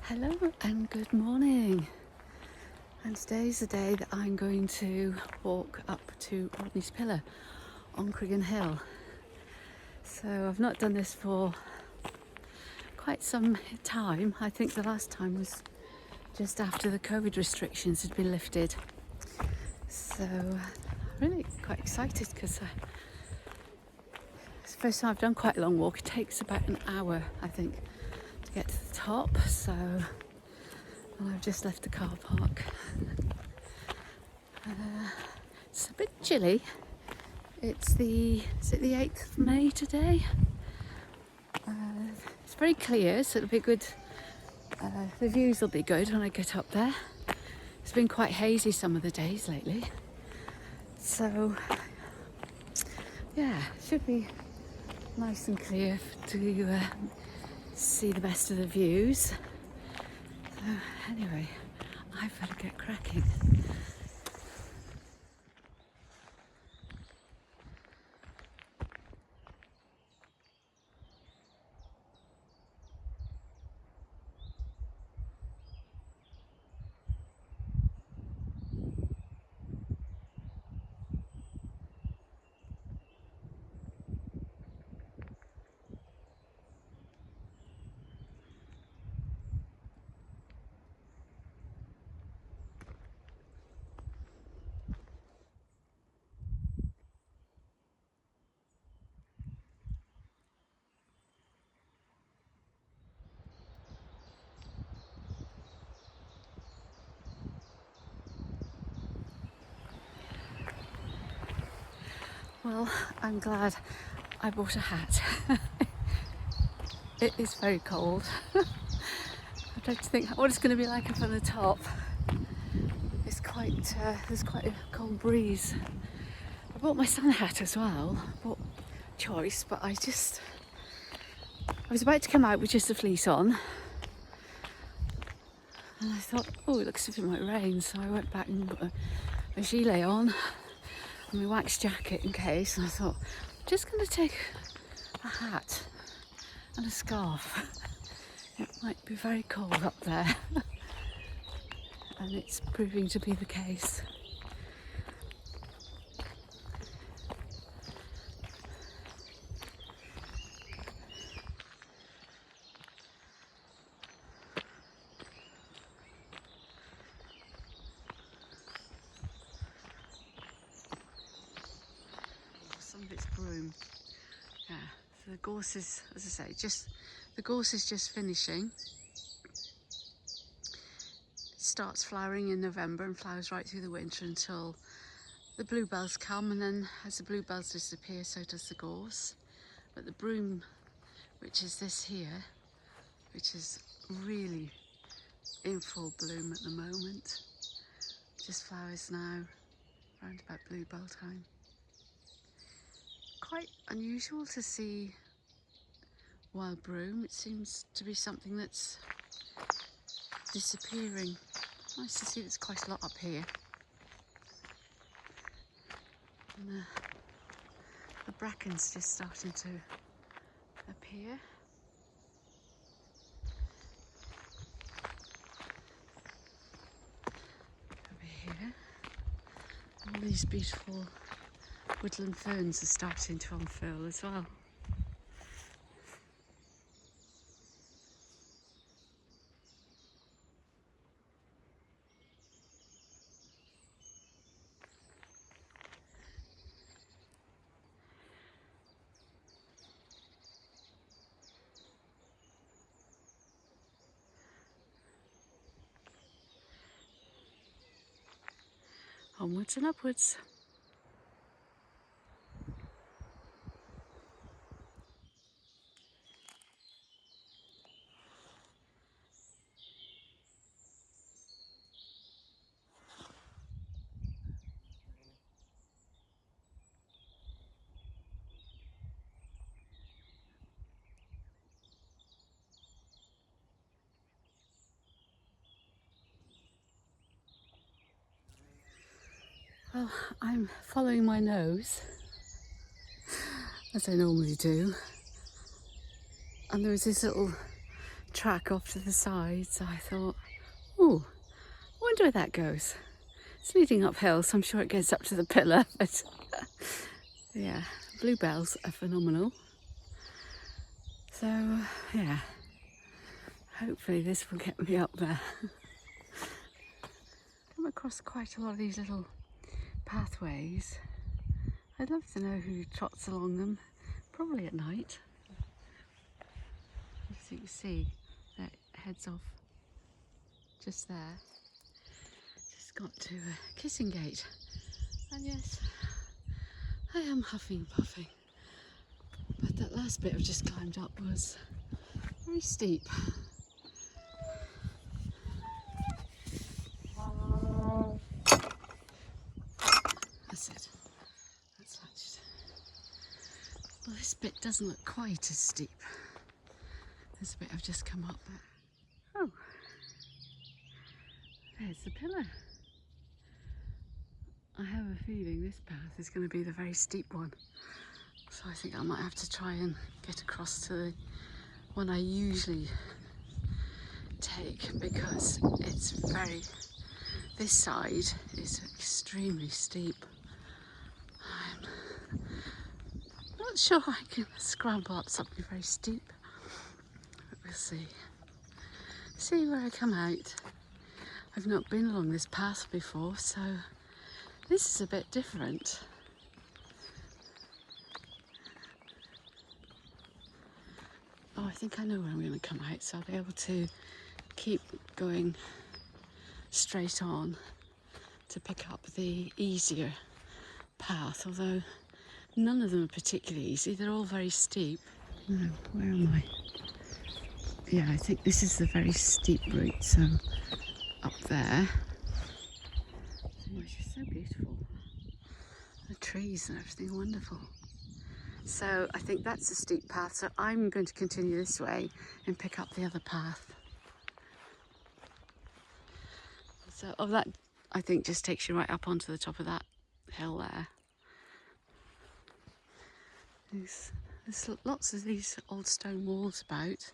Hello and good morning, and today's the day that I'm going to walk up to Rodney's pillar on Criggion Hill. So I've not done this for quite some time. I think the last time was just after the COVID restrictions had been lifted. So I'm really quite excited because it's the first time I've done quite a long walk. It takes about an hour, I think, to get to the top. So I've just left the car park. It's a bit chilly. Is it the 8th of May today? It's very clear, so it'll be good. The views will be good when I get up there. It's been quite hazy some of the days lately. So yeah, it should be nice and clear to see the best of the views. So anyway, I've got to get cracking. Well, I'm glad I bought a hat. It is very cold. I don't think what it's going to be like up on the top. It's there's quite a cold breeze. I bought my son a hat as well. I bought choice, but I was about to come out with just a fleece on, and I thought, oh, it looks as if it might rain, so I went back and put a gilet on and my wax jacket in case, and I thought, I'm just going to take a hat and a scarf. It might be very cold up there. And it's proving to be the case. Some of it's broom. Yeah, so the gorse is, as I say, the gorse is just finishing. It starts flowering in November and flowers right through the winter until the bluebells come, and then as the bluebells disappear, so does the gorse. But the broom, which is this here, which is really in full bloom at the moment, just flowers now around about bluebell time. Quite unusual to see wild broom. It seems to be something that's disappearing. Nice to see there's quite a lot up here. And the bracken's just starting to appear. Over here, all these beautiful woodland ferns are starting to unfurl as well. Onwards and upwards. Well, I'm following my nose, as I normally do. And there was this little track off to the side, so I thought, oh, I wonder where that goes. It's leading uphill, so I'm sure it gets up to the pillar, but yeah, bluebells are phenomenal. So yeah, hopefully this will get me up there. Come across quite a lot of these little pathways. I'd love to know who trots along them, probably at night. As you can see, that heads off just there. Just got to a kissing gate, and yes, I am huffing and puffing, but that last bit I've just climbed up was very steep. That's it. That's hatched. Well, this bit doesn't look quite as steep. There's a bit I've just come up. Oh, there's the pillar. I have a feeling this path is going to be the very steep one. So I think I might have to try and get across to the one I usually take, because it's this side is extremely steep. I'm not sure I can scramble up something very steep, but we'll see. See where I come out. I've not been along this path before, so this is a bit different. Oh, I think I know where I'm going to come out, so I'll be able to keep going straight on to pick up the easier path, although none of them are particularly easy. They're all very steep. No, where am I? Yeah, I think this is the very steep route, so up there. It's so beautiful. The trees and everything are wonderful. So I think that's a steep path, so I'm going to continue this way and pick up the other path. So that, I think, just takes you right up onto the top of that hill there. There's lots of these old stone walls about.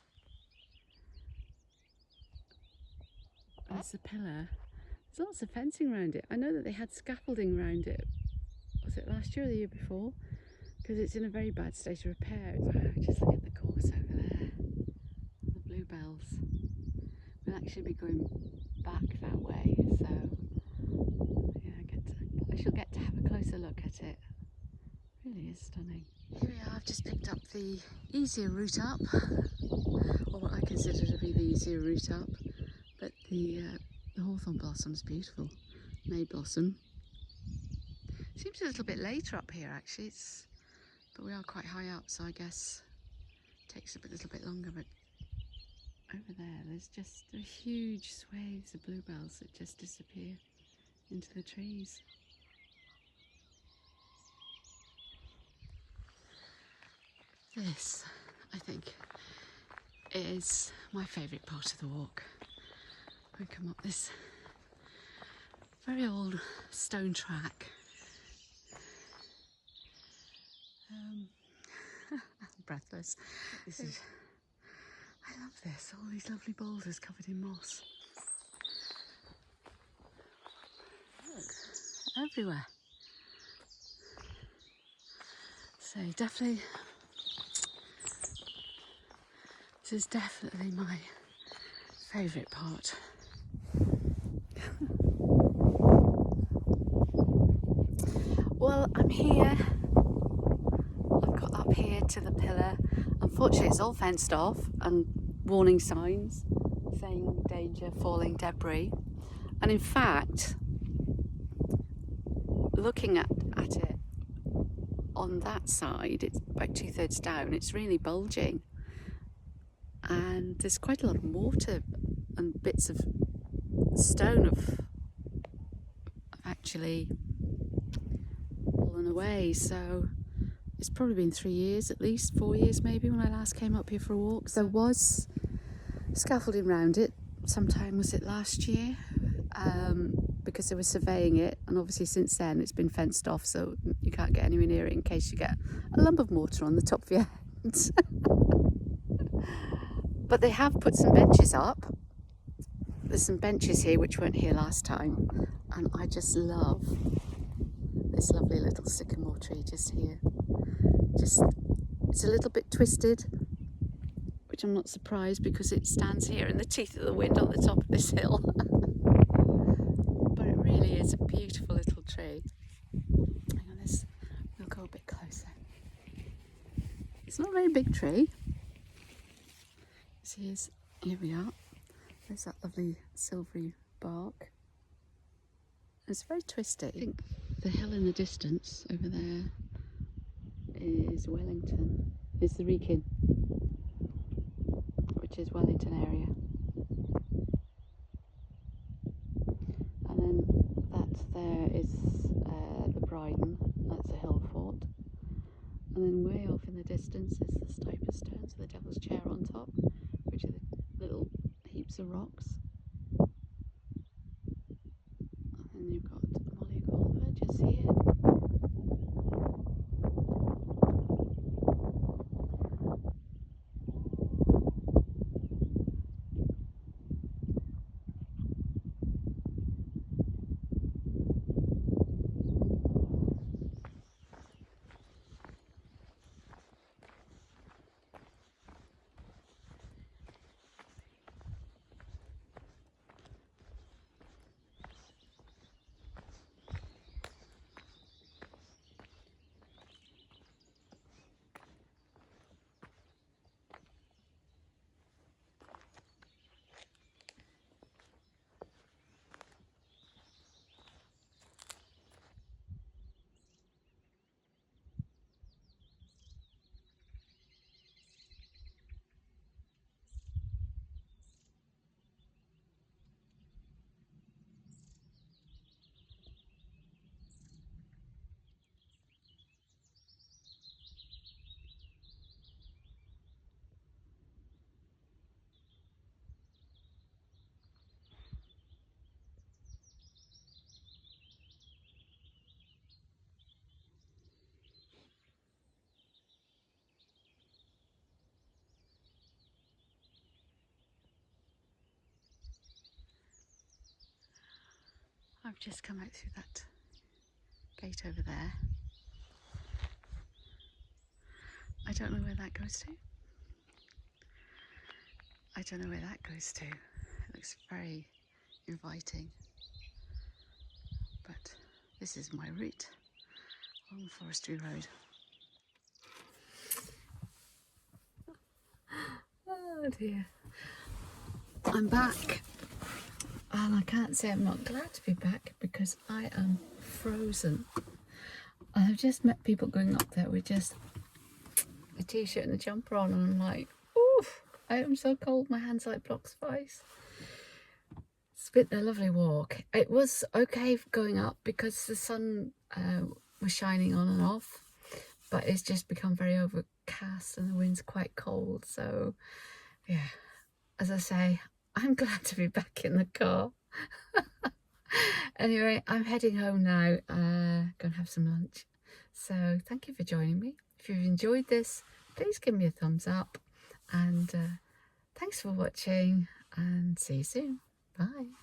There's the pillar. There's lots of fencing around it. I know that they had scaffolding around it. Was it last year or the year before? Because it's in a very bad state of repair. Wow, just look at the course over there. The bluebells. We'll actually be going back that way, so yeah, I shall get to have a closer look at it. It really is stunning. Here we are. I've just picked up the easier route up, or what I consider to be the easier route up. But the hawthorn blossom's beautiful. May blossom. Seems a little bit later up here actually, but we are quite high up, so I guess it takes a little bit longer. But over there, there's huge swathes of bluebells that just disappear into the trees. This, I think, is my favourite part of the walk. We come up this very old stone track. Breathless. I love this, all these lovely boulders covered in moss. Look, everywhere. So definitely, this is definitely my favourite part. Well, I'm here. I've got up here to the pillar. Unfortunately, it's all fenced off and warning signs saying danger, falling debris. And in fact, looking at it on that side, it's about 2/3 down, it's really bulging. And there's quite a lot of mortar and bits of stone have actually fallen away. So it's probably been 3 years, at least 4 years maybe, when I last came up here for a walk. There was scaffolding around it. Sometime was it last year? Because they were surveying it, and obviously since then it's been fenced off, so you can't get anywhere near it in case you get a lump of mortar on the top of your head. But they have put some benches up. There's some benches here which weren't here last time, and I just love this lovely little sycamore tree just here. It's a little bit twisted, which I'm not surprised because it stands here in the teeth of the wind on the top of this hill. But it really is a beautiful little tree. Hang on, we'll go a bit closer. It's not a very big tree. Here we are. There's that lovely silvery bark. It's very twisty. I think the hill in the distance over there is Wellington. It's the Criggion, which is Wellington area. And then that there is the Bryden. That's a hill fort. And then way off in the distance is the Stiper Stones with the Devil's Chair on top, which are the little heaps of rocks. And then you've got Molly Golver just here. I've just come out through that gate over there. I don't know where that goes to. I don't know where that goes to. It looks very inviting. But this is my route along Forestry Road. Oh dear. I'm back. And I can't say I'm not glad to be back because I am frozen. I've just met people going up there with just a t-shirt and a jumper on, and I'm like, oof, I am so cold, my hands are like blocks of ice. It's been a lovely walk. It was okay going up because the sun was shining on and off, but it's just become very overcast and the wind's quite cold. So yeah, as I say, I'm glad to be back in the car. Anyway, I'm heading home now, going to have some lunch. So thank you for joining me. If you've enjoyed this, please give me a thumbs up, and thanks for watching, and see you soon. Bye.